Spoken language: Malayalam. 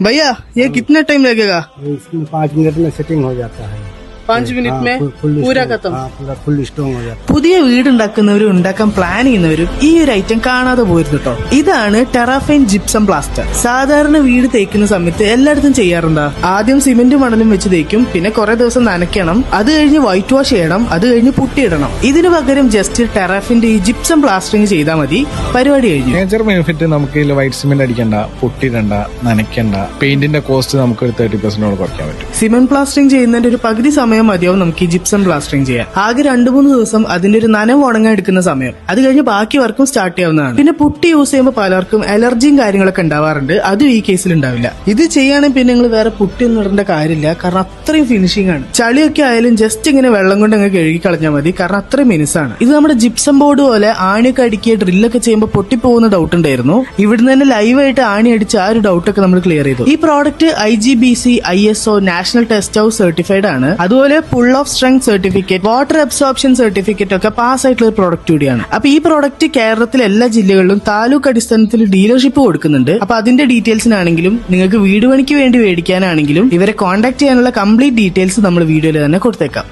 भैया ये कितना टाइम लगेगा? इसमें 5 मिनट में सेटिंग हो जाता है। 5 मिनट में पूरा खत्म। पूरा फुल स्ट्रोंग हो जाता है। പുതിയ വീടുണ്ടാക്കുന്നവരും ഉണ്ടാക്കാൻ പ്ലാൻ ചെയ്യുന്നവരും ഈ ഒരു ഐറ്റം കാണാതെ പോയിരുന്നു കേട്ടോ. ഇതാണ് ടെറാഫൈൻ ജിപ്സം പ്ലാസ്റ്റർ. സാധാരണ വീട് തേക്കുന്ന സമയത്ത് എല്ലായിടത്തും ചെയ്യാറുണ്ടാ. ആദ്യം സിമെന്റ് മണലും വെച്ച് തേക്കും, പിന്നെ കുറെ ദിവസം നനയ്ക്കണം, അത് കഴിഞ്ഞ് വൈറ്റ് വാഷ് ചെയ്യണം, അത് കഴിഞ്ഞ് പുട്ടിയിടണം. ഇതിനു പകരം ജസ്റ്റ് ടെറാഫിന്റെ ഈ ജിപ്സം പ്ലാസ്റ്ററിങ് ചെയ്താൽ മതി, പരിപാടി കഴിഞ്ഞു. മേജർ ബെനിഫിറ്റ് നമുക്ക് ഇതിൽ വൈറ്റ് സിമെന്റ് അടിക്കണ്ട, പൊട്ടിയിടണ്ട, നനയ്ക്കണ്ട, പെയിന്റിന്റെ കോസ്റ്റ് നമുക്ക് ഒരു 30% കുറയ്ക്കാൻ പറ്റും. സിമെന്റ് പ്ലാസ്റ്ററിങ് ചെയ്യുന്നതിന്റെ ഒരു പകുതി സമയം മതിയാവും നമുക്ക് ഈ ജിപ്സം പ്ലാസ്റ്ററിങ് ചെയ്യാൻ. ആകെ 2-3 ദിവസം അതിന്റെ ഒരു നനവ് ഉണങ്ങാൻ എടുക്കുന്ന സമയം. അത് കഴിഞ്ഞ് ബാക്കി വർക്കും സ്റ്റാർട്ട് ചെയ്യാവുന്നതാണ്. പിന്നെ പുട്ടി യൂസ് ചെയ്യുമ്പോൾ പലർക്കും അലർജിയും കാര്യങ്ങളൊക്കെ ഉണ്ടാവാറുണ്ട്. അതും ഈ കേസിൽ ഉണ്ടാവില്ല. ഇത് ചെയ്യുകയാണെങ്കിൽ പിന്നെ നിങ്ങൾ വേറെ പുട്ടി ഒന്നും ഇടേണ്ട കാര്യമില്ല, കാരണം അത്രയും ഫിനിഷിംഗ് ആണ്. ചളിയൊക്കെ ആയാലും ജസ്റ്റ് ഇങ്ങനെ വെള്ളം കൊണ്ട് അങ്ങ് കഴുകി കളഞ്ഞാൽ മതി, കാരണം അത്രയും മിനുസാണ്. ഇത് നമ്മുടെ ജിപ്സം ബോർഡ് പോലെ ആണിയൊക്കെ അടിക്കുക ഡ്രില്ലൊക്കെ ചെയ്യുമ്പോൾ പൊട്ടിപ്പോകുന്ന ഡൗട്ട് ഉണ്ടായിരുന്നു. ഇവിടുന്ന് തന്നെ ലൈവായിട്ട് ആണി അടിച്ച് ആ ഒരു ഡൗട്ടൊക്കെ നമ്മൾ ക്ലിയർ ചെയ്തു. ഈ product IGBC ISO national test house certified ആണ്. അതുപോലെ pull off strength certificate, water absorption certificate ഒക്കെ പാസ് ആയിട്ടുള്ള ഒരു പ്രോഡക്റ്റ് കൂടിയാണ്. അപ്പൊ ഈ പ്രോഡക്റ്റ് കേരളത്തിലെ എല്ലാ ജില്ലകളിലും താലൂക്ക് അടിസ്ഥാനത്തിൽ ഡീലർഷിപ്പ് കൊടുക്കുന്നുണ്ട്. അപ്പൊ അതിന്റെ ഡീറ്റെയിൽസിനാണെങ്കിലും നിങ്ങൾക്ക് വീട് പണിക്ക് വേണ്ടി മേടിക്കാനാണെങ്കിലും ഇവരെ കോൺടാക്ട് ചെയ്യാനുള്ള കംപ്ലീറ്റ് ഡീറ്റെയിൽസ് നമ്മൾ വീഡിയോയിൽ തന്നെ കൊടുത്തേക്കാം.